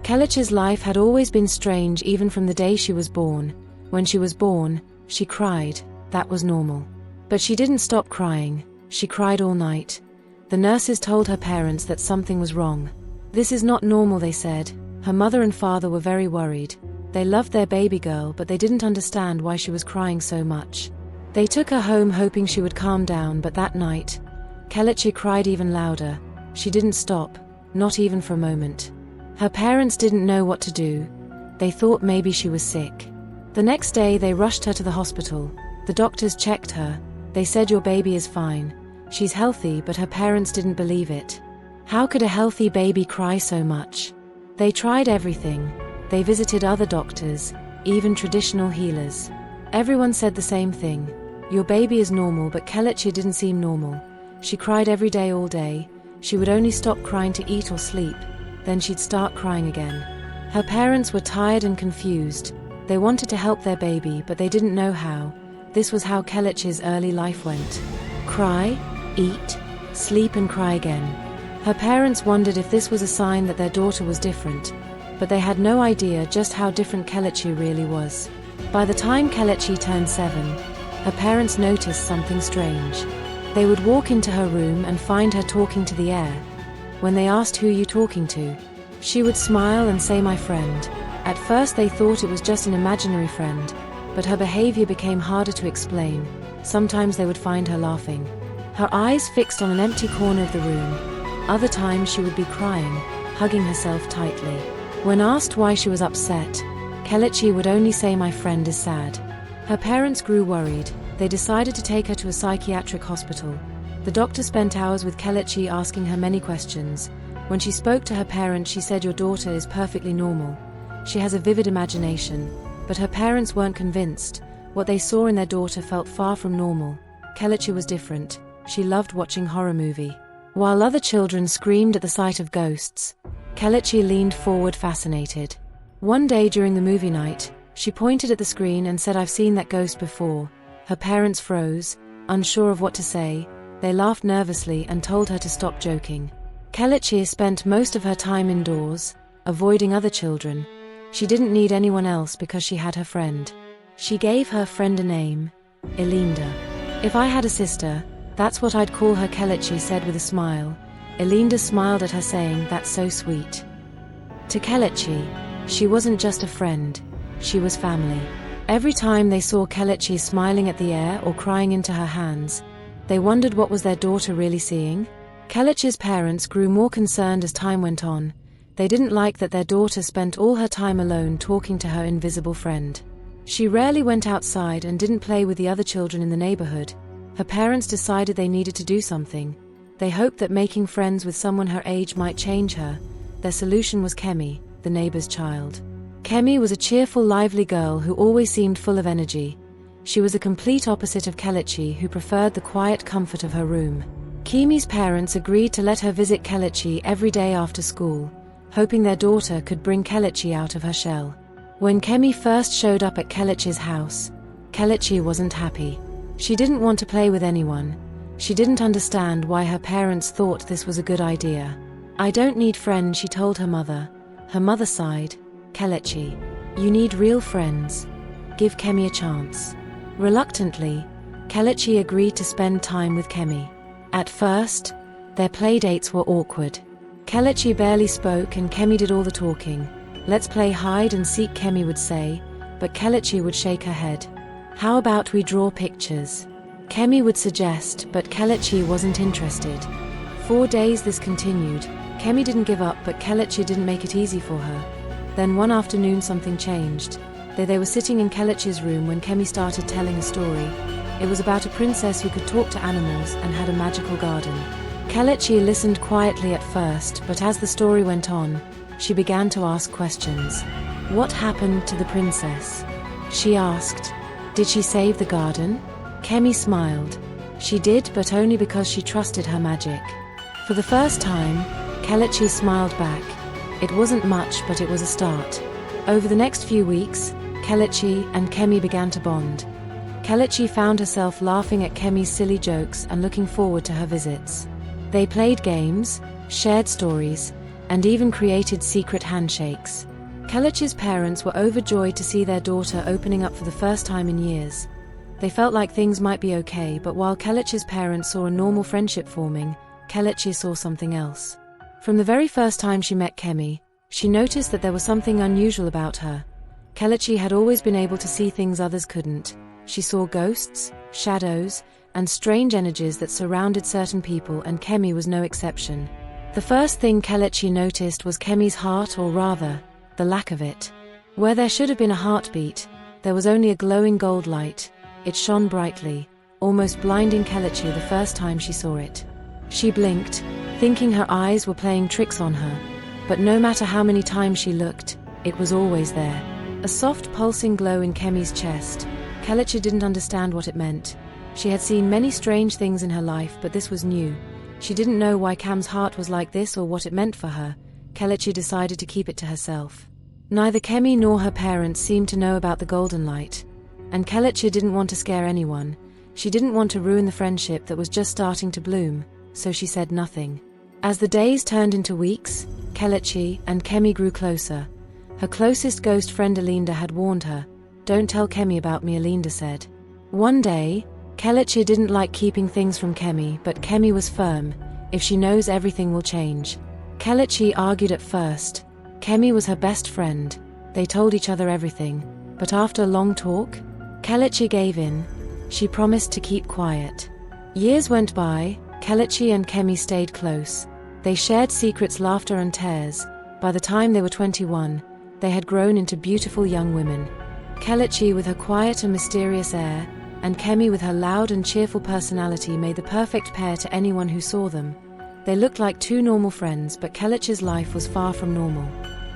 Kelechi's life had always been strange even from the day she was born. When she was born, she cried. That was normal. But she didn't stop crying. She cried all night. The nurses told her parents that something was wrong. This is not normal, they said. Her mother and father were very worried. They loved their baby girl, but they didn't understand why she was crying so much. They took her home hoping she would calm down, but that night, Kelechi cried even louder. She didn't stop, not even for a moment. Her parents didn't know what to do. They thought maybe she was sick. The next day they rushed her to the hospital. The doctors checked her. They said your baby is fine. She's healthy, but her parents didn't believe it. How could a healthy baby cry so much? They tried everything. They visited other doctors, even traditional healers. Everyone said the same thing. Your baby is normal, but Kelechi didn't seem normal. She cried every day all day. She would only stop crying to eat or sleep. Then she'd start crying again. Her parents were tired and confused. They wanted to help their baby, but they didn't know how. This was how Kelechi's early life went. Cry, eat, sleep and cry again. Her parents wondered if this was a sign that their daughter was different, but they had no idea just how different Kelechi really was. By the time Kelechi turned 7, her parents noticed something strange. They would walk into her room and find her talking to the air. When they asked, "Who are you talking to?" she would smile and say, "My friend." At first they thought it was just an imaginary friend, but her behavior became harder to explain. Sometimes they would find her laughing, her eyes fixed on an empty corner of the room. Other times she would be crying, hugging herself tightly. When asked why she was upset, Kelechi would only say, "My friend is sad." Her parents grew worried. They decided to take her to a psychiatric hospital. The doctor spent hours with Kelechi asking her many questions. When she spoke to her parents, she said, "Your daughter is perfectly normal. She has a vivid imagination." But her parents weren't convinced. What they saw in their daughter felt far from normal. Kelechi was different. She loved watching horror movie. While other children screamed at the sight of ghosts, Kelechi leaned forward fascinated. One day during the movie night, she pointed at the screen and said, "I've seen that ghost before." Her parents froze, unsure of what to say. They laughed nervously and told her to stop joking. Kelechi spent most of her time indoors, avoiding other children. She didn't need anyone else because she had her friend. She gave her friend a name, Elinda. "If I had a sister, that's what I'd call her," Kelechi said with a smile. Elinda smiled at her, saying, "That's so sweet." To Kelechi, she wasn't just a friend, she was family. Every time they saw Kelechi smiling at the air or crying into her hands, they wondered what was their daughter really seeing. Kelechi's parents grew more concerned as time went on. They didn't like that their daughter spent all her time alone talking to her invisible friend. She rarely went outside and didn't play with the other children in the neighborhood. Her parents decided they needed to do something. They hoped that making friends with someone her age might change her. Their solution was Kemi, the neighbor's child. Kemi was a cheerful, lively girl who always seemed full of energy. She was the complete opposite of Kelechi, who preferred the quiet comfort of her room. Kemi's parents agreed to let her visit Kelechi every day after school, hoping their daughter could bring Kelechi out of her shell. When Kemi first showed up at Kelechi's house, Kelechi wasn't happy. She didn't want to play with anyone. She didn't understand why her parents thought this was a good idea. "I don't need friends," she told her mother. Her mother sighed. "Kelechi, you need real friends. Give Kemi a chance." Reluctantly, Kelechi agreed to spend time with Kemi. At first, their playdates were awkward. Kelechi barely spoke and Kemi did all the talking. "Let's play hide and seek," Kemi would say, but Kelechi would shake her head. "How about we draw pictures?" Kemi would suggest, but Kelechi wasn't interested. 4 days this continued. Kemi didn't give up, but Kelechi didn't make it easy for her. Then one afternoon something changed. They were sitting in Kelechi's room when Kemi started telling a story. It was about a princess who could talk to animals and had a magical garden. Kelechi listened quietly at first, but as the story went on, she began to ask questions. "What happened to the princess?" she asked. "Did she save the garden?" Kemi smiled. She did, but only because she trusted her magic. For the first time, Kelechi smiled back. It wasn't much, but it was a start. Over the next few weeks, Kelechi and Kemi began to bond. Kelechi found herself laughing at Kemi's silly jokes and looking forward to her visits. They played games, shared stories, and even created secret handshakes. Kelechi's parents were overjoyed to see their daughter opening up for the first time in years. They felt like things might be okay, but while Kelechi's parents saw a normal friendship forming, Kelechi saw something else. From the very first time she met Kemi, she noticed that there was something unusual about her. Kelechi had always been able to see things others couldn't. She saw ghosts, shadows, and strange energies that surrounded certain people, and Kemi was no exception. The first thing Kelechi noticed was Kemi's heart, or rather, the lack of it. Where there should have been a heartbeat, there was only a glowing gold light. It shone brightly, almost blinding Kelechi the first time she saw it. She blinked, thinking her eyes were playing tricks on her, but no matter how many times she looked, it was always there. A soft pulsing glow in Kemi's chest. Kelechi didn't understand what it meant. She had seen many strange things in her life, but this was new. She didn't know why Cam's heart was like this or what it meant for her. Kelechi decided to keep it to herself. Neither Kemi nor her parents seemed to know about the golden light. And Kelechi didn't want to scare anyone. She didn't want to ruin the friendship that was just starting to bloom, so she said nothing. As the days turned into weeks, Kelechi and Kemi grew closer. Her closest ghost friend Alinda had warned her. "Don't tell Kemi about me," Alinda said. One day, Kelechi didn't like keeping things from Kemi, but Kemi was firm. If she knows, everything will change. Kelechi argued at first. Kemi was her best friend. They told each other everything. But after a long talk, Kelechi gave in. She promised to keep quiet. Years went by. Kelechi and Kemi stayed close. They shared secrets, laughter, and tears. By the time they were 21, they had grown into beautiful young women. Kelechi with her quiet and mysterious air, and Kemi with her loud and cheerful personality made the perfect pair to anyone who saw them. They looked like two normal friends, but Kelechi's life was far from normal.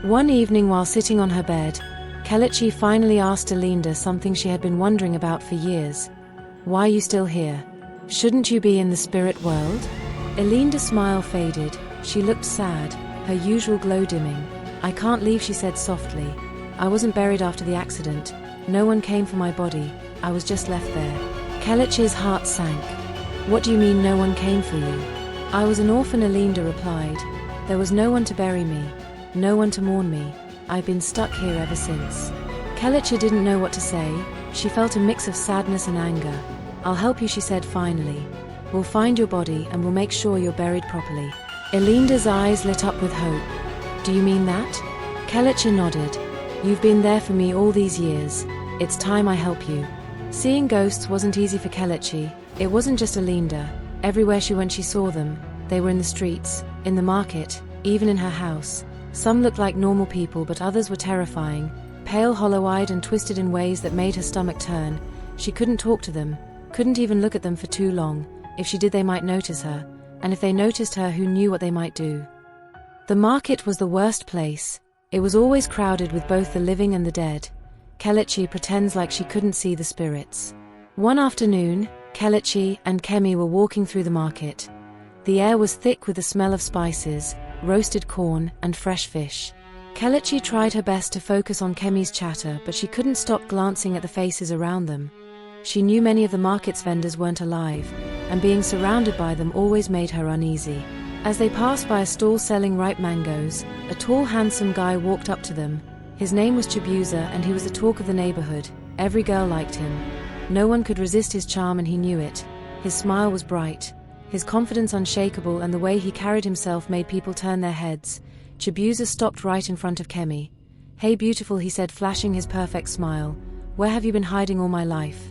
One evening while sitting on her bed, Kelechi finally asked Alinda something she had been wondering about for years. "Why are you still here? Shouldn't you be in the spirit world?" Alinda's smile faded. She looked sad, her usual glow dimming. "I can't leave," she said softly. "I wasn't buried after the accident. No one came for my body. I was just left there." Kelechi's heart sank. "What do you mean no one came for you?" "I was an orphan," Alinda replied. "There was no one to bury me, no one to mourn me. I've been stuck here ever since." Kelechi didn't know what to say. She felt a mix of sadness and anger. "I'll help you," she said finally. "We'll find your body and we'll make sure you're buried properly." Alinda's eyes lit up with hope. "Do you mean that?" Kelechi nodded. "You've been there for me all these years. It's time I help you." Seeing ghosts wasn't easy for Kelechi. It wasn't just Alinda. Everywhere she went she saw them. They were in the streets, in the market, even in her house. Some looked like normal people, but others were terrifying, pale, hollow-eyed, and twisted in ways that made her stomach turn. She couldn't talk to them, couldn't even look at them for too long. If she did, they might notice her, and if they noticed her, who knew what they might do? The market was the worst place. It was always crowded with both the living and the dead. Kelechi pretends like she couldn't see the spirits. One afternoon, Kelechi and Kemi were walking through the market. The air was thick with the smell of spices, roasted corn, and fresh fish. Kelechi tried her best to focus on Kemi's chatter, but she couldn't stop glancing at the faces around them. She knew many of the market's vendors weren't alive, and being surrounded by them always made her uneasy. As they passed by a stall selling ripe mangoes, a tall, handsome guy walked up to them. His name was Chibuzor, and he was the talk of the neighborhood. Every girl liked him. No one could resist his charm, and he knew it. His smile was bright, his confidence unshakable, and the way he carried himself made people turn their heads. Chibuzor stopped right in front of Kemi. "Hey beautiful," he said, flashing his perfect smile. "Where have you been hiding all my life?"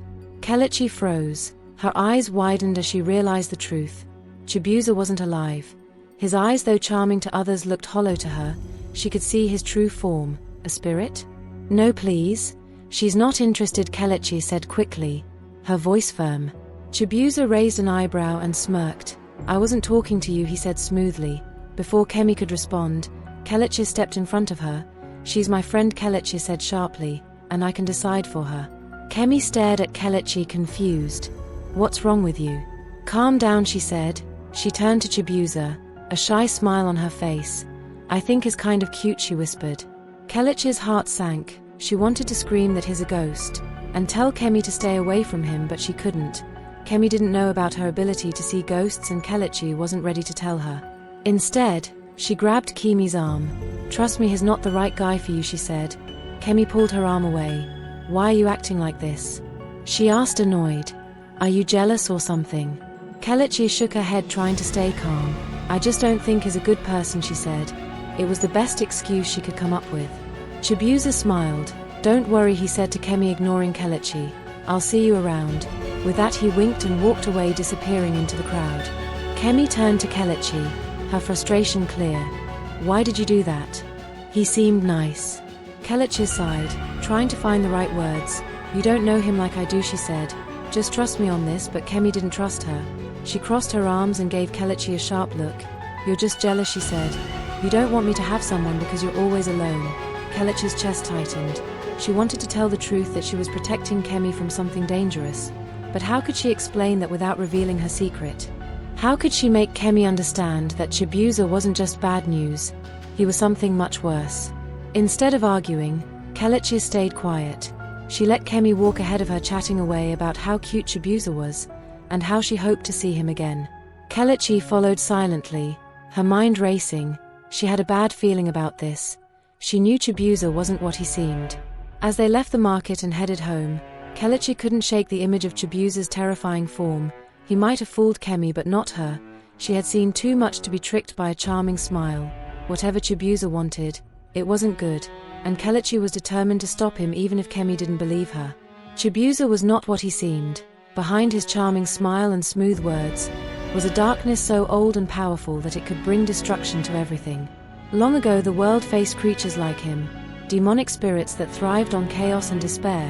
Kelechi froze. Her eyes widened as she realized the truth. Chibuzor wasn't alive. His eyes, though charming to others, looked hollow to her. She could see his true form. A spirit? "No, please. She's not interested," Kelechi said quickly, her voice firm. Chibuzor raised an eyebrow and smirked. "I wasn't talking to you," he said smoothly. Before Kemi could respond, Kelechi stepped in front of her. "She's my friend," Kelechi said sharply, "and I can decide for her." Kemi stared at Kelechi, confused. "What's wrong with you?" "Calm down," she said. She turned to Chibuzor, a shy smile on her face. "I think he's kind of cute," she whispered. Kelechi's heart sank. She wanted to scream that he's a ghost, and tell Kemi to stay away from him, but she couldn't. Kemi didn't know about her ability to see ghosts, and Kelechi wasn't ready to tell her. Instead, She grabbed Kemi's arm. "Trust me, he's not the right guy for you," she said. Kemi pulled her arm away. "Why are you acting like this?" she asked, annoyed. "Are you jealous or something?" Kelechi shook her head, trying to stay calm. "I just don't think he's a good person," she said. It was the best excuse she could come up with. Chibuzor smiled. "Don't worry," he said to Kemi, ignoring Kelechi. "I'll see you around." With that, he winked and walked away, disappearing into the crowd. Kemi turned to Kelechi, her frustration clear. "Why did you do that? He seemed nice." Kelechi sighed, trying to find the right words. "You don't know him like I do," she said. "Just trust me on this." But Kemi didn't trust her. She crossed her arms and gave Kelechi a sharp look. "You're just jealous," she said. "You don't want me to have someone because you're always alone." Kelechi's chest tightened. She wanted to tell the truth, that she was protecting Kemi from something dangerous. But how could she explain that without revealing her secret? How could she make Kemi understand that Chibuzor wasn't just bad news? He was something much worse. Instead of arguing, Kelechi stayed quiet. She let Kemi walk ahead of her, chatting away about how cute Chibuzor was, and how she hoped to see him again. Kelechi followed silently, her mind racing. She had a bad feeling about this. She knew Chibuzor wasn't what he seemed. As they left the market and headed home, Kelechi couldn't shake the image of Chibuzor's terrifying form. He might have fooled Kemi, but not her. She had seen too much to be tricked by a charming smile. Whatever Chibuzor wanted, it wasn't good, and Kelechi was determined to stop him even if Kemi didn't believe her. Chibuzor was not what he seemed. Behind his charming smile and smooth words was a darkness so old and powerful that it could bring destruction to everything. Long ago, the world faced creatures like him, demonic spirits that thrived on chaos and despair.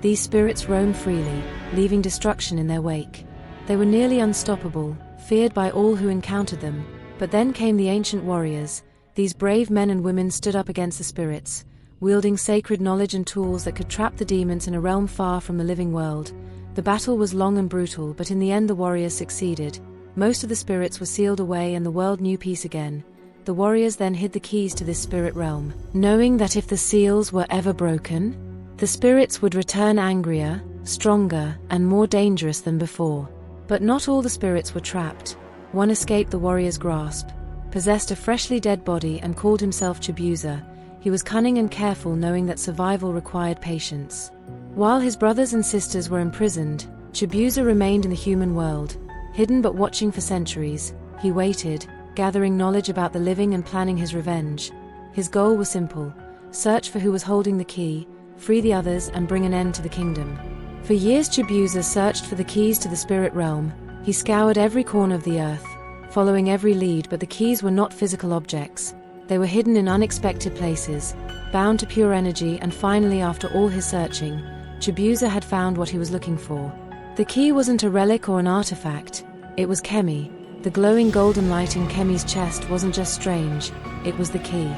These spirits roamed freely, leaving destruction in their wake. They were nearly unstoppable, feared by all who encountered them. But then came the ancient warriors. These brave men and women stood up against the spirits, wielding sacred knowledge and tools that could trap the demons in a realm far from the living world. The battle was long and brutal, but in the end the warriors succeeded. Most of the spirits were sealed away and the world knew peace again. The warriors then hid the keys to this spirit realm, knowing that if the seals were ever broken, the spirits would return angrier, stronger, and more dangerous than before. But not all the spirits were trapped. One escaped the warrior's grasp, possessed a freshly dead body, and called himself Chibuzor. He was cunning and careful, knowing that survival required patience. While his brothers and sisters were imprisoned, Chibuzor remained in the human world, hidden but watching for centuries. He waited, gathering knowledge about the living and planning his revenge. His goal was simple: search for who was holding the key, free the others, and bring an end to the kingdom. For years Chibuzor searched for the keys to the spirit realm. He scoured every corner of the earth, following every lead, but the keys were not physical objects. They were hidden in unexpected places, bound to pure energy, and finally, after all his searching, Chibuzor had found what he was looking for. The key wasn't a relic or an artifact, it was Kemi. The glowing golden light in Kemi's chest wasn't just strange, it was the key.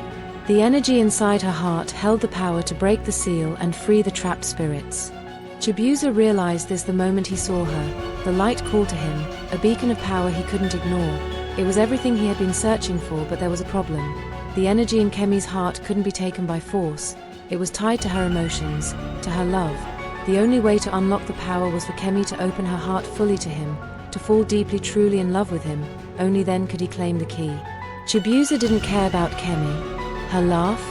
The energy inside her heart held the power to break the seal and free the trapped spirits. Chibuzor realized this the moment he saw her. The light called to him, a beacon of power he couldn't ignore. It was everything he had been searching for, but there was a problem. The energy in Kemi's heart couldn't be taken by force. It was tied to her emotions, to her love. The only way to unlock the power was for Kemi to open her heart fully to him, to fall deeply, truly in love with him. Only then could he claim the key. Chibuzor didn't care about Kemi. Her laugh,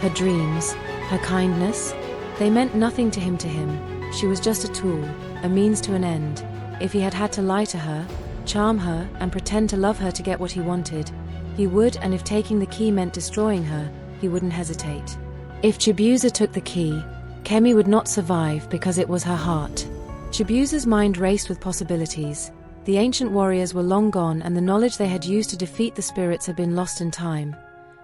her dreams, her kindness, they meant nothing to him. She was just a tool, a means to an end. If he had to lie to her, charm her, and pretend to love her to get what he wanted, he would, and if taking the key meant destroying her, he wouldn't hesitate. If Chibuzor took the key, Kemi would not survive because it was her heart. Chibuzor's mind raced with possibilities. The ancient warriors were long gone, and the knowledge they had used to defeat the spirits had been lost in time.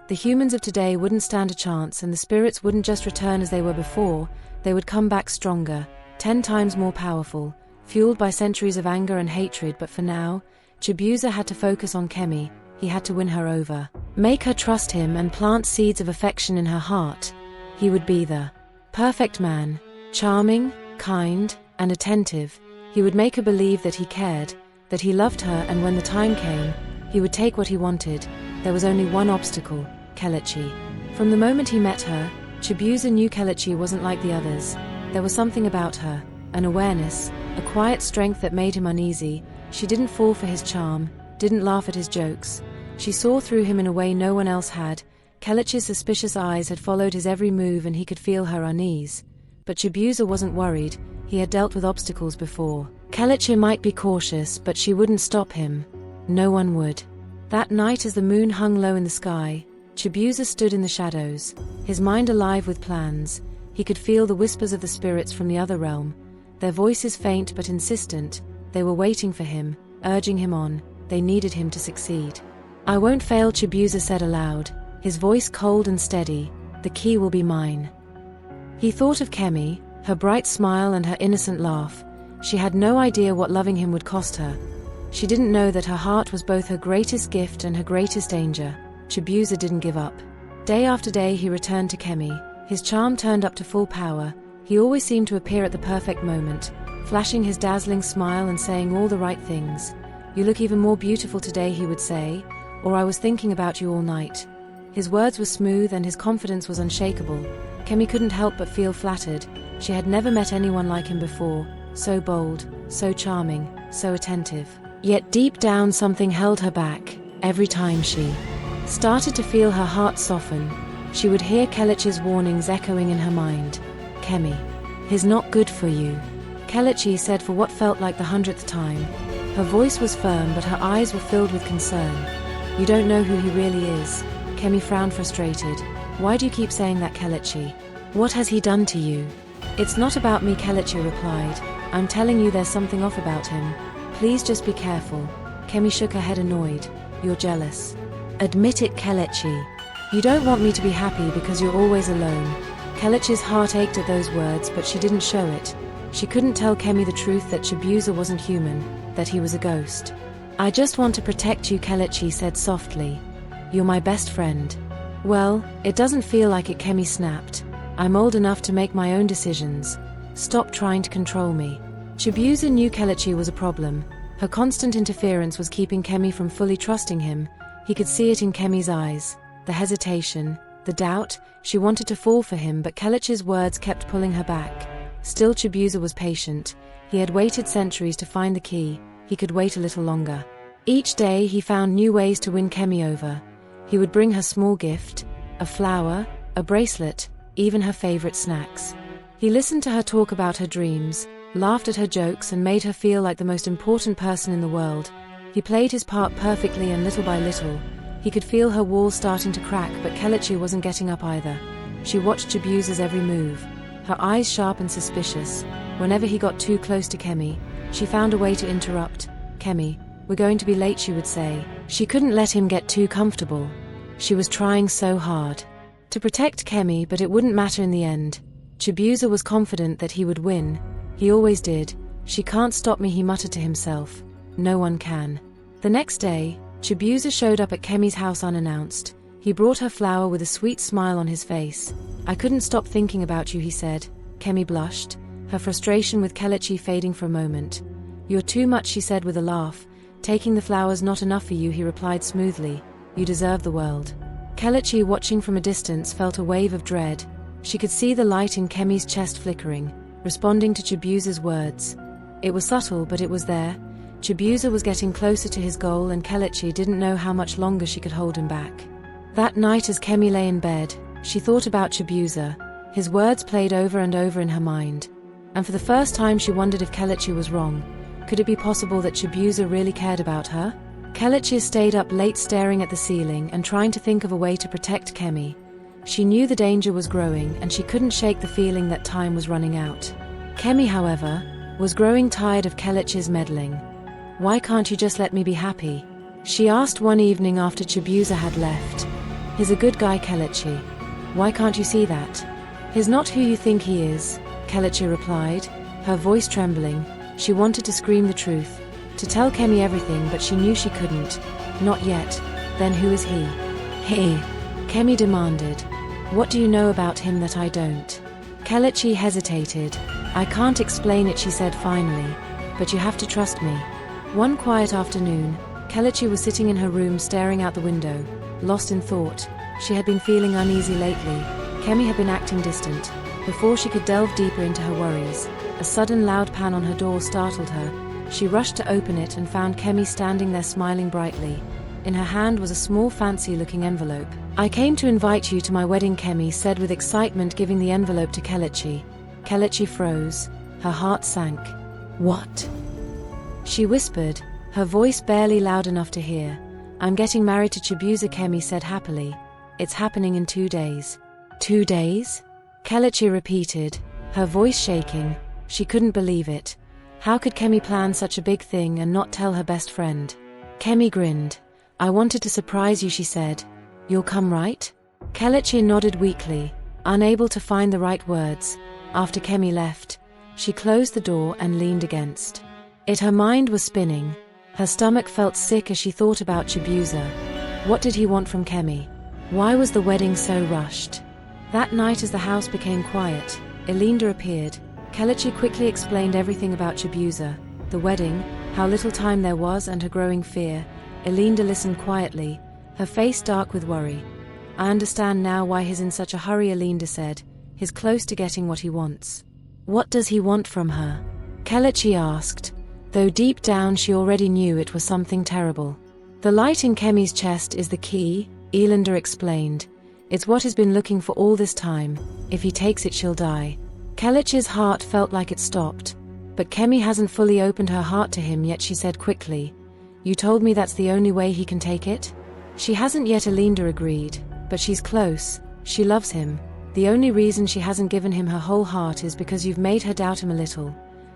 The humans of today wouldn't stand a chance, and the spirits wouldn't just return as they were before, they would come back stronger, 10 times more powerful, fueled by centuries of anger and hatred. But for now, Chibuzor had to focus on Kemi. He had to win her over, make her trust him, and plant seeds of affection in her heart. He would be the perfect man, charming, kind, and attentive. He would make her believe that he cared, that he loved her, and when the time came, he would take what he wanted. There was only one obstacle: Kelechi. From the moment he met her, Chibuzor knew Kelechi wasn't like the others. There was something about her, an awareness, a quiet strength that made him uneasy. She didn't fall for his charm, didn't laugh at his jokes. She saw through him in a way no one else had. Kelechi's suspicious eyes had followed his every move and he could feel her unease. But Chibuzor wasn't worried, he had dealt with obstacles before. Kelechi might be cautious, but she wouldn't stop him. No one would. That night as the moon hung low in the sky, Chibuzor stood in the shadows, his mind alive with plans. He could feel the whispers of the spirits from the other realm. Their voices faint but insistent, they were waiting for him, urging him on, they needed him to succeed. "I won't fail," Chibuzor said aloud, his voice cold and steady, "the key will be mine." He thought of Kemi, her bright smile and her innocent laugh. She had no idea what loving him would cost her. She didn't know that her heart was both her greatest gift and her greatest danger. Chibuzor didn't give up. Day after day he returned to Kemi, his charm turned up to full power. He always seemed to appear at the perfect moment, flashing his dazzling smile and saying all the right things. "You look even more beautiful today," he would say, or "I was thinking about you all night." His words were smooth and his confidence was unshakable. Kemi couldn't help but feel flattered. She had never met anyone like him before, so bold, so charming, so attentive. Yet deep down something held her back. Every time she started to feel her heart soften, she would hear Kelechi's warnings echoing in her mind. "Kemi, he's not good for you," Kelechi said for what felt like the 100th time. Her voice was firm but her eyes were filled with concern. "You don't know who he really is." Kemi frowned frustrated. "Why do you keep saying that, Kelechi? What has he done to you?" "It's not about me," Kelechi replied. "I'm telling you there's something off about him. Please just be careful." Kemi shook her head annoyed. "You're jealous. Admit it, Kelechi. You don't want me to be happy because you're always alone." Kelechi's heart ached at those words but she didn't show it. She couldn't tell Kemi the truth that Chibuzor wasn't human, that he was a ghost. "I just want to protect you," Kelechi said softly. "You're my best friend." "Well, it doesn't feel like it," Kemi snapped. "I'm old enough to make my own decisions. Stop trying to control me." Chibuzor knew Kelechi was a problem. Her constant interference was keeping Kemi from fully trusting him. He could see it in Kemi's eyes. The hesitation, the doubt. She wanted to fall for him but Kelechi's words kept pulling her back. Still Chibuzor was patient. He had waited centuries to find the key. He could wait a little longer. Each day he found new ways to win Kemi over. He would bring her small gift, a flower, a bracelet, even her favorite snacks. He listened to her talk about her dreams, laughed at her jokes and made her feel like the most important person in the world. He played his part perfectly and little by little, he could feel her walls starting to crack but Kelechi wasn't getting up either. She watched Chibuzor's every move, her eyes sharp and suspicious. Whenever he got too close to Kemi, she found a way to interrupt. "Kemi, we're going to be late," she would say. She couldn't let him get too comfortable. She was trying so hard to protect Kemi but it wouldn't matter in the end. Chibuzor was confident that he would win. He always did. "She can't stop me," he muttered to himself. "No one can." The next day, Chibuzor showed up at Kemi's house unannounced. He brought her flower with a sweet smile on his face. "I couldn't stop thinking about you," he said. Kemi blushed, her frustration with Kelechi fading for a moment. "You're too much," she said with a laugh. "Taking the flowers not enough for you," he replied smoothly. "You deserve the world." Kelechi, watching from a distance, felt a wave of dread. She could see the light in Kemi's chest flickering, responding to Chibuzor's words. It was subtle but it was there. Chibuzor was getting closer to his goal and Kelechi didn't know how much longer she could hold him back. That night as Kemi lay in bed, she thought about Chibuzor. His words played over and over in her mind. And for the first time she wondered if Kelechi was wrong. Could it be possible that Chibuzor really cared about her? Kelechi stayed up late staring at the ceiling and trying to think of a way to protect Kemi. She knew the danger was growing and she couldn't shake the feeling that time was running out. Kemi, however, was growing tired of Kelechi's meddling. "Why can't you just let me be happy?" she asked one evening after Chibuzor had left. "He's a good guy, Kelechi. Why can't you see that? He's not who you think he is," Kelechi replied, her voice trembling. She wanted to scream the truth, to tell Kemi everything but she knew she couldn't. Not yet. Then who is he? "He," Kemi demanded. "What do you know about him that I don't?" Kelechi hesitated. "I can't explain it," she said finally, "but you have to trust me." One quiet afternoon, Kelechi was sitting in her room staring out the window, lost in thought. She had been feeling uneasy lately. Kemi had been acting distant. Before she could delve deeper into her worries, a sudden loud pan on her door startled her. She rushed to open it and found Kemi standing there smiling brightly. In her hand was a small fancy-looking envelope. "I came to invite you to my wedding," Kemi said with excitement, giving the envelope to Kelechi. Kelechi froze. Her heart sank. "What?" she whispered, her voice barely loud enough to hear. "I'm getting married to Chibuzor," Kemi said happily. "It's happening in 2 days." 2 days? Kelechi repeated, her voice shaking. She couldn't believe it. How could Kemi plan such a big thing and not tell her best friend? Kemi grinned. "I wanted to surprise you," she said. "You'll come, right?" Kelechi nodded weakly, unable to find the right words. After Kemi left, she closed the door and leaned against it. Her mind was spinning. Her stomach felt sick as she thought about Chibuzor. What did he want from Kemi? Why was the wedding so rushed? That night, as the house became quiet, Elinda appeared. Kelechi quickly explained everything about Chibuzor, the wedding, how little time there was, and her growing fear. Elinda listened quietly, her face dark with worry. "I understand now why he's in such a hurry," Elinda said. "He's close to getting what he wants." "What does he want from her?" Kelechi asked, though deep down she already knew it was something terrible. "The light in Kemi's chest is the key," Elinda explained. "It's what he's been looking for all this time. If he takes it, she'll die." Kelechi's heart felt like it stopped. "But Kemi hasn't fully opened her heart to him yet," she said quickly. "You told me that's the only way he can take it?" "She hasn't yet," Elinda agreed, "but she's close. She loves him. The only reason she hasn't given him her whole heart is because you've made her doubt him a little.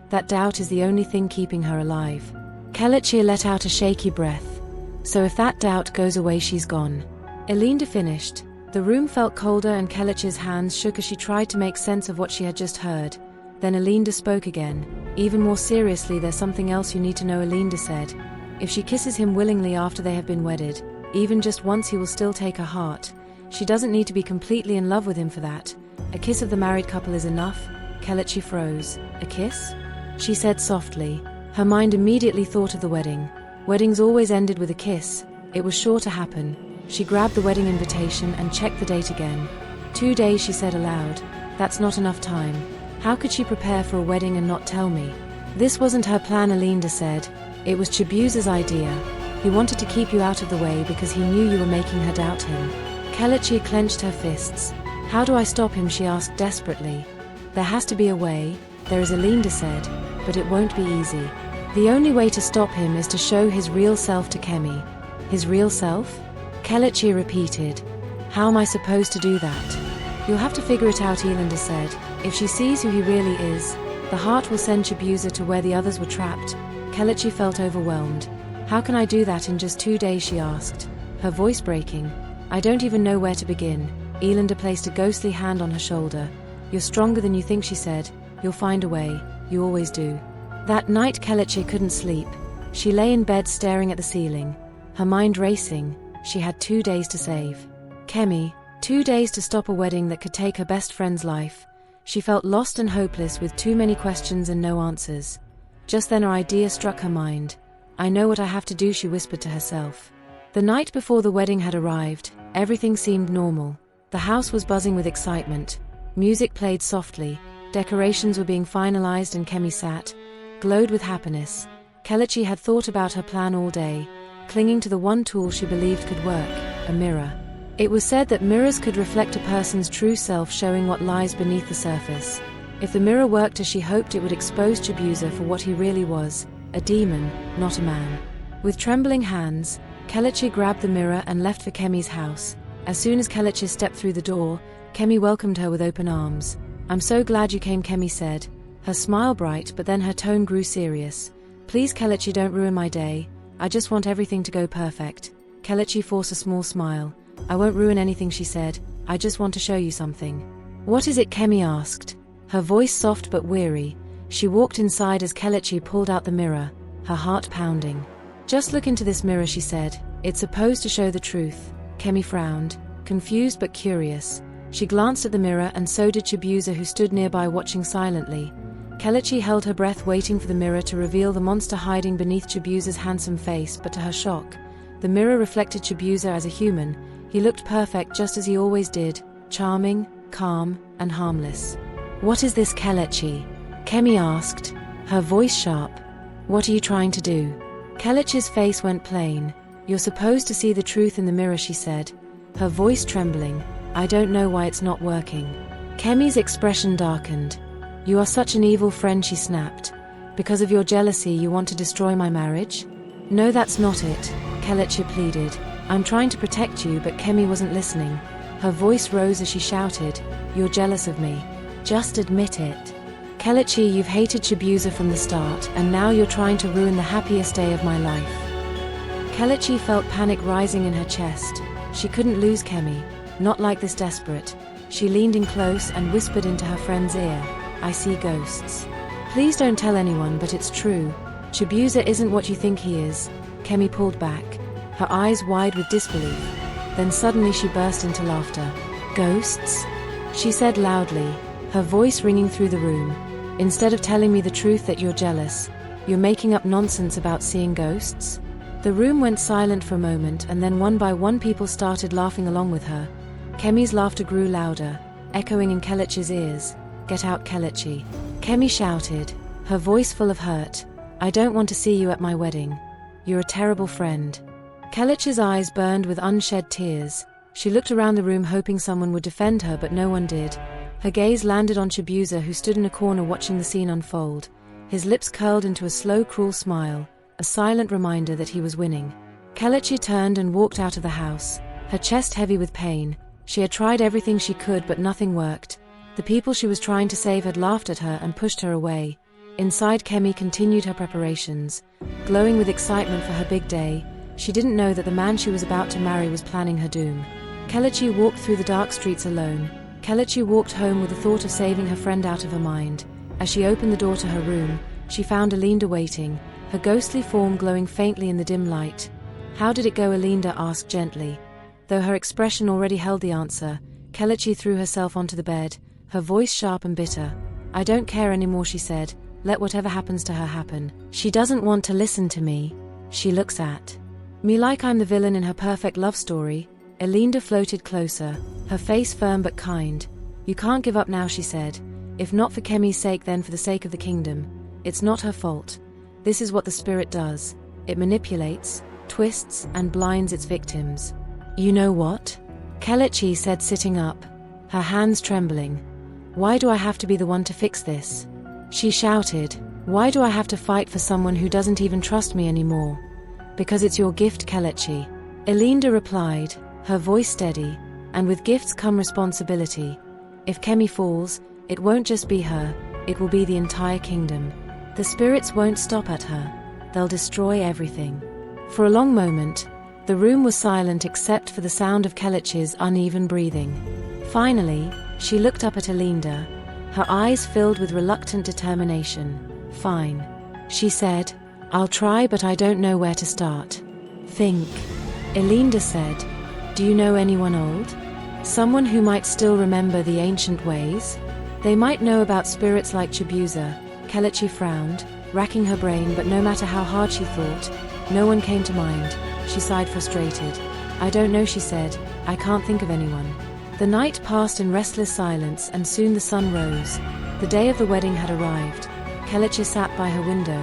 That doubt is the only thing keeping her alive." Kelechi let out a shaky breath. "So if that doubt goes away, she's gone." Elinda finished. The room felt colder and Kelechi's hands shook as she tried to make sense of what she had just heard. Then Elinda spoke again. "Even more seriously, there's something else you need to know," Elinda said. "If she kisses him willingly after they have been wedded, even just once, he will still take her heart. She doesn't need to be completely in love with him for that. A kiss of the married couple is enough." Kelechi froze. "A kiss?" she said softly. Her mind immediately thought of the wedding. Weddings always ended with a kiss. It was sure to happen. She grabbed the wedding invitation and checked the date again. 2 days, she said aloud. That's not enough time. How could she prepare for a wedding and not tell me? "This wasn't her plan," Elinda said. "It was Chibuzor's idea. He wanted to keep you out of the way because he knew you were making her doubt him." Kelechi clenched her fists. "How do I stop him?" she asked desperately. "There has to be a way." "There is," Elinda said, "but it won't be easy. The only way to stop him is to show his real self to Kemi." "His real self?" Kelechi repeated. "How am I supposed to do that?" "You'll have to figure it out," Elinda said. "If she sees who he really is, the heart will send Chibuzor to where the others were trapped." Kelechi felt overwhelmed. "How can I do that in just 2 days?" she asked, her voice breaking. "I don't even know where to begin." Elinda placed a ghostly hand on her shoulder. "You're stronger than you think," she said. "You'll find a way. You always do." That night Kelechi couldn't sleep. She lay in bed staring at the ceiling, her mind racing. She had 2 days to save Kemi, 2 days to stop a wedding that could take her best friend's life. She felt lost and hopeless with too many questions and no answers. Just then her idea struck her mind. "I know what I have to do," she whispered to herself. The night before the wedding had arrived, everything seemed normal. The house was buzzing with excitement. Music played softly, decorations were being finalized, and Kemi sat, glowed with happiness. Kelechi had thought about her plan all day, clinging to the one tool she believed could work, a mirror. It was said that mirrors could reflect a person's true self, showing what lies beneath the surface. If the mirror worked as she hoped, it would expose Chibuzor for what he really was, a demon, not a man. With trembling hands, Kelechi grabbed the mirror and left for Kemi's house. As soon as Kelechi stepped through the door, Kemi welcomed her with open arms. "I'm so glad you came," Kemi said, her smile bright, but then her tone grew serious. "Please, Kelechi, don't ruin my day. I just want everything to go perfect." Kelechi forced a small smile. "I won't ruin anything," she said. "I just want to show you something." "What is it?" Kemi asked, her voice soft but weary. She walked inside as Kelechi pulled out the mirror, her heart pounding. "Just look into this mirror," she said. "It's supposed to show the truth." Kemi frowned, confused but curious. She glanced at the mirror, and so did Chibuzor, who stood nearby watching silently. Kelechi held her breath, waiting for the mirror to reveal the monster hiding beneath Chibuzor's handsome face, but to her shock, the mirror reflected Chibuzor as a human. He looked perfect, just as he always did, charming, calm, and harmless. "What is this, Kelechi?" Kemi asked, her voice sharp. "What are you trying to do?" Kelechi's face went plain. You're supposed to see the truth in the mirror, she said, her voice trembling. I don't know why it's not working. Kemi's expression darkened. You are such an evil friend, she snapped. Because of your jealousy you want to destroy my marriage? No, that's not it, Kelechi pleaded. I'm trying to protect you, but Kemi wasn't listening. Her voice rose as she shouted, you're jealous of me. Just admit it. Kelechi, you've hated Chibuzor from the start, and now you're trying to ruin the happiest day of my life. Kelechi felt panic rising in her chest. She couldn't lose Kemi, not like this desperate. She leaned in close and whispered into her friend's ear, I see ghosts. Please don't tell anyone, but it's true. Chibuzor isn't what you think he is. Kemi pulled back, her eyes wide with disbelief. Then suddenly she burst into laughter. Ghosts? She said loudly, her voice ringing through the room. Instead of telling me the truth that you're jealous, you're making up nonsense about seeing ghosts? The room went silent for a moment, and then one by one people started laughing along with her. Kemi's laughter grew louder, echoing in Kelechi's ears. Get out, Kelechi. Kemi shouted, her voice full of hurt. I don't want to see you at my wedding. You're a terrible friend. Kelechi's eyes burned with unshed tears. She looked around the room hoping someone would defend her, but no one did. Her gaze landed on Chibuzor, who stood in a corner watching the scene unfold. His lips curled into a slow, cruel smile, a silent reminder that he was winning. Kelechi turned and walked out of the house, her chest heavy with pain. She had tried everything she could, but nothing worked. The people she was trying to save had laughed at her and pushed her away. Inside, Kemi continued her preparations, glowing with excitement for her big day. She didn't know that the man she was about to marry was planning her doom. Kelechi walked through the dark streets alone. Kelechi walked home with the thought of saving her friend out of her mind. As she opened the door to her room, she found Alinda waiting, her ghostly form glowing faintly in the dim light. How did it go? Alinda asked gently. Though her expression already held the answer, Kelechi threw herself onto the bed, her voice sharp and bitter. I don't care anymore, she said. Let whatever happens to her happen. She doesn't want to listen to me. She looks at me like I'm the villain in her perfect love story. Alinda floated closer, her face firm but kind. You can't give up now, she said. If not for Kemi's sake, then for the sake of the kingdom. It's not her fault. This is what the spirit does. It manipulates, twists, and blinds its victims. You know what? Kelechi said, sitting up, her hands trembling. Why do I have to be the one to fix this? She shouted. Why do I have to fight for someone who doesn't even trust me anymore? Because it's your gift, Kelechi. Alinda replied, her voice steady. And with gifts come responsibility. If Kemi falls, it won't just be her, it will be the entire kingdom. The spirits won't stop at her. They'll destroy everything. For a long moment, the room was silent except for the sound of Kelechi's uneven breathing. Finally, she looked up at Alinda, her eyes filled with reluctant determination. Fine, she said. I'll try, but I don't know where to start. Think. Alinda said. Do you know anyone old? Someone who might still remember the ancient ways? They might know about spirits like Chibuzor. Kelechi frowned, racking her brain, but no matter how hard she thought, no one came to mind. She sighed, frustrated. I don't know, she said. I can't think of anyone. The night passed in restless silence, and soon the sun rose. The day of the wedding had arrived. Kelechi sat by her window,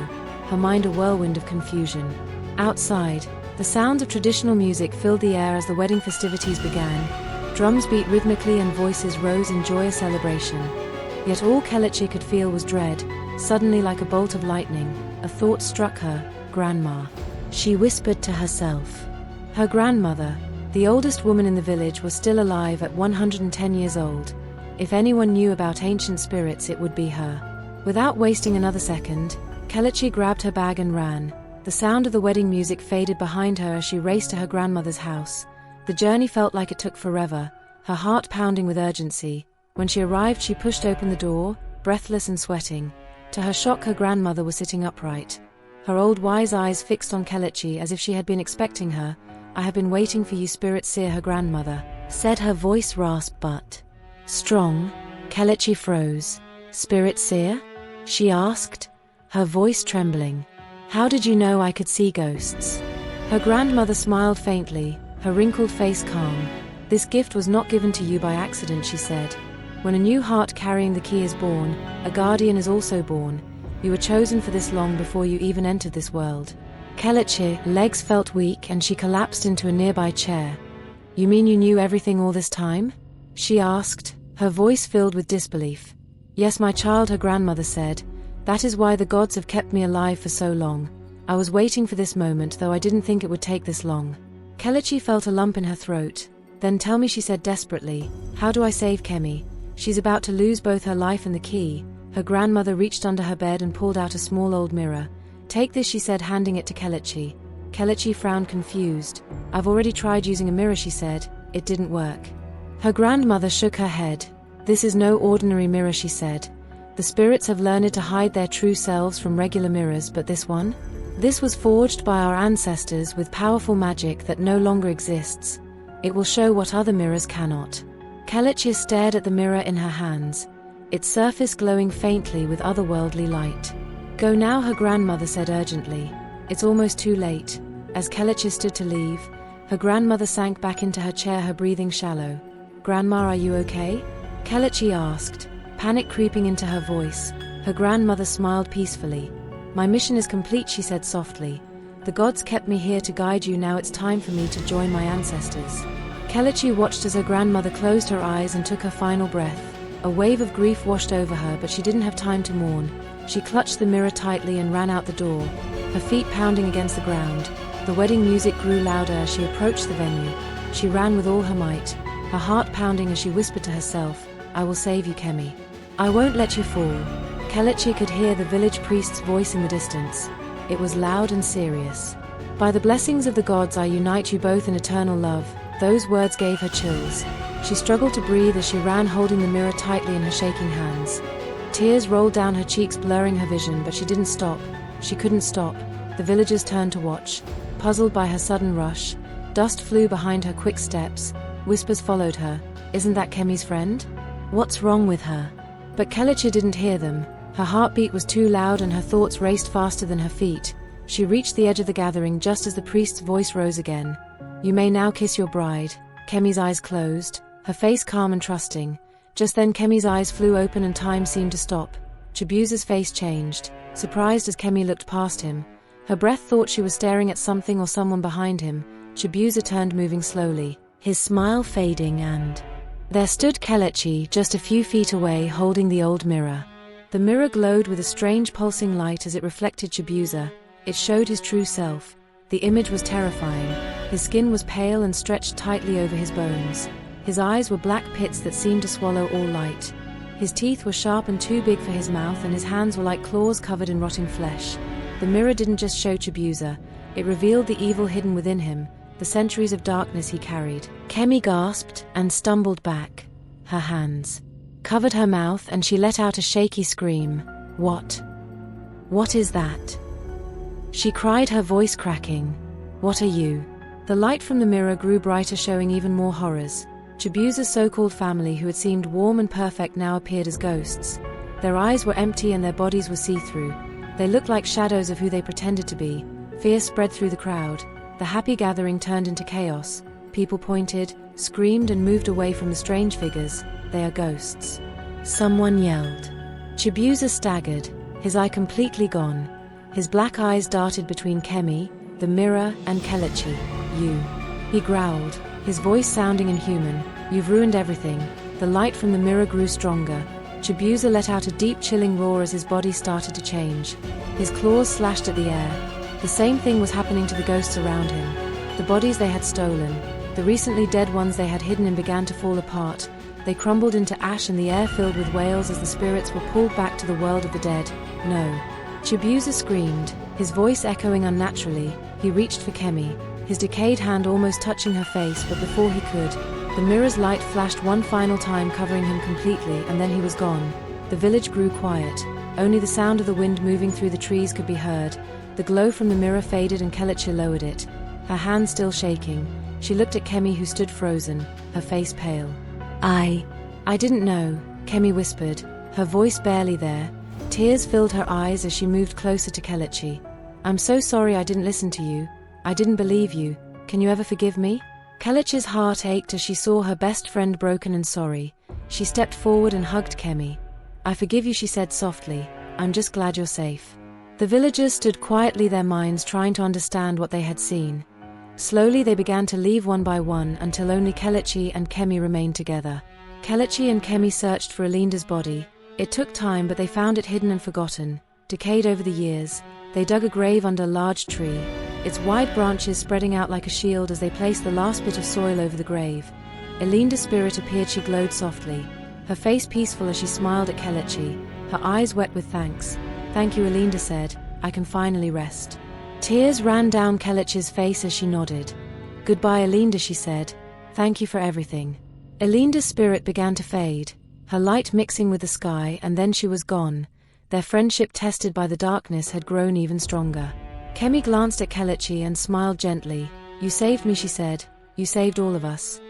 her mind a whirlwind of confusion. Outside, the sounds of traditional music filled the air as the wedding festivities began. Drums beat rhythmically and voices rose in joyous celebration. Yet all Kelechi could feel was dread. Suddenly, like a bolt of lightning, a thought struck her. Grandma. She whispered to herself. Her grandmother, the oldest woman in the village, was still alive at 110 years old. If anyone knew about ancient spirits, it would be her. Without wasting another second, Kelechi grabbed her bag and ran. The sound of the wedding music faded behind her as she raced to her grandmother's house. The journey felt like it took forever, her heart pounding with urgency. When she arrived, she pushed open the door, breathless and sweating. To her shock, her grandmother was sitting upright, her old wise eyes fixed on Kelechi as if she had been expecting her. I have been waiting for you, spirit seer, her grandmother said, her voice rasped but strong. Kelechi froze. Spirit seer? She asked, her voice trembling. How did you know I could see ghosts? Her grandmother smiled faintly, her wrinkled face calm. This gift was not given to you by accident, she said. When a new heart carrying the key is born, a guardian is also born. You were chosen for this long before you even entered this world. Kelechi's legs felt weak and she collapsed into a nearby chair. "You mean you knew everything all this time?" she asked, her voice filled with disbelief. "Yes, my child," her grandmother said. "That is why the gods have kept me alive for so long. I was waiting for this moment, though I didn't think it would take this long." Kelechi felt a lump in her throat. "Then tell me," she said desperately. "How do I save Kemi? She's about to lose both her life and the key." Her grandmother reached under her bed and pulled out a small old mirror. "Take this," she said, handing it to Kelechi. Kelechi frowned, confused. "I've already tried using a mirror," she said. "It didn't work." Her grandmother shook her head. "This is no ordinary mirror," she said. "The spirits have learned to hide their true selves from regular mirrors, but this one? This was forged by our ancestors with powerful magic that no longer exists. It will show what other mirrors cannot." Kelechi stared at the mirror in her hands, its surface glowing faintly with otherworldly light. "Go now," her grandmother said urgently. "It's almost too late." As Kelechi stood to leave, her grandmother sank back into her chair, her breathing shallow. "Grandma, are you okay?" Kelechi asked, panic creeping into her voice. Her grandmother smiled peacefully. "My mission is complete," she said softly. "The gods kept me here to guide you. Now it's time for me to join my ancestors." Kelechi watched as her grandmother closed her eyes and took her final breath. A wave of grief washed over her, but she didn't have time to mourn. She clutched the mirror tightly and ran out the door, her feet pounding against the ground. The wedding music grew louder as she approached the venue. She ran with all her might, her heart pounding as she whispered to herself, "I will save you, Kemi. I won't let you fall." Kelechi could hear the village priest's voice in the distance. It was loud and serious. "By the blessings of the gods, I unite you both in eternal love." Those words gave her chills. She struggled to breathe as she ran, holding the mirror tightly in her shaking hands. Tears rolled down her cheeks, blurring her vision, but she didn't stop. She couldn't stop. The villagers turned to watch, puzzled by her sudden rush. Dust flew behind her quick steps. Whispers followed her. "Isn't that Kemi's friend? What's wrong with her?" But Kelechi didn't hear them. Her heartbeat was too loud and her thoughts raced faster than her feet. She reached the edge of the gathering just as the priest's voice rose again. "You may now kiss your bride." Kemi's eyes closed, her face calm and trusting. Just then Kemi's eyes flew open and time seemed to stop. Chibuzor's face changed, surprised as Kemi looked past him. Her breath thought she was staring at something or someone behind him. Chibuzor turned, moving slowly, his smile fading, and there stood Kelechi just a few feet away, holding the old mirror. The mirror glowed with a strange pulsing light as it reflected Chibuzor. It showed his true self. The image was terrifying. His skin was pale and stretched tightly over his bones. His eyes were black pits that seemed to swallow all light. His teeth were sharp and too big for his mouth, and his hands were like claws covered in rotting flesh. The mirror didn't just show Chibuzor, it revealed the evil hidden within him, the centuries of darkness he carried. Kemi gasped and stumbled back. Her hands covered her mouth and she let out a shaky scream. "What? What is that?" she cried, her voice cracking. "What are you?" The light from the mirror grew brighter, showing even more horrors. Chibuzor's so-called family, who had seemed warm and perfect, now appeared as ghosts. Their eyes were empty and their bodies were see-through. They looked like shadows of who they pretended to be. Fear spread through the crowd. The happy gathering turned into chaos. People pointed, screamed, and moved away from the strange figures. "They are ghosts," someone yelled. Chibuzor staggered, his eye completely gone. His black eyes darted between Kemi, the mirror, and Kelechi. "You," he growled, his voice sounding inhuman. "You've ruined everything." The light from the mirror grew stronger. Chibuzor let out a deep, chilling roar as his body started to change. His claws slashed at the air. The same thing was happening to the ghosts around him. The bodies they had stolen, the recently dead ones they had hidden, and began to fall apart. They crumbled into ash and the air filled with wails as the spirits were pulled back to the world of the dead. "No!" Chibuzor screamed, his voice echoing unnaturally. He reached for Kemi, his decayed hand almost touching her face, but before he could, the mirror's light flashed one final time, covering him completely, and then he was gone. The village grew quiet. Only the sound of the wind moving through the trees could be heard. The glow from the mirror faded and Kelechi lowered it, her hand still shaking. She looked at Kemi, who stood frozen, her face pale. I didn't know," Kemi whispered, her voice barely there. Tears filled her eyes as she moved closer to Kelechi. "I'm so sorry I didn't listen to you. I didn't believe you. Can you ever forgive me?" Kelechi's heart ached as she saw her best friend broken and sorry. She stepped forward and hugged Kemi. "I forgive you," she said softly. "I'm just glad you're safe." The villagers stood quietly, their minds trying to understand what they had seen. Slowly they began to leave one by one until only Kelechi and Kemi remained together. Kelechi and Kemi searched for Alinda's body. It took time, but they found it hidden and forgotten, decayed over the years. They dug a grave under a large tree, its wide branches spreading out like a shield as they placed the last bit of soil over the grave. Alinda's spirit appeared. She glowed softly, her face peaceful as she smiled at Kelechi, her eyes wet with thanks. "Thank you," Alinda said. "I can finally rest." Tears ran down Kelechi's face as she nodded. "Goodbye, Alinda," she said. "Thank you for everything." Alinda's spirit began to fade, her light mixing with the sky, and then she was gone. Their friendship, tested by the darkness, had grown even stronger. Kemi glanced at Kelechi and smiled gently. "You saved me," she said. "You saved all of us."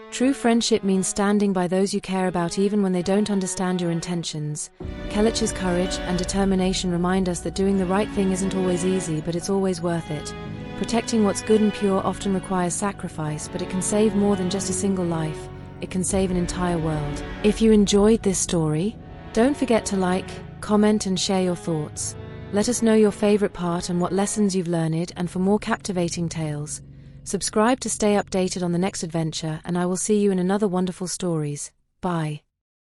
True friendship means standing by those you care about even when they don't understand your intentions. Kelechi's courage and determination remind us that doing the right thing isn't always easy, but it's always worth it. Protecting what's good and pure often requires sacrifice, but it can save more than just a single life. It can save an entire world. If you enjoyed this story, don't forget to like, comment and share your thoughts. Let us know your favorite part and what lessons you've learned, and for more captivating tales, subscribe to stay updated on the next adventure, and I will see you in another wonderful stories. Bye.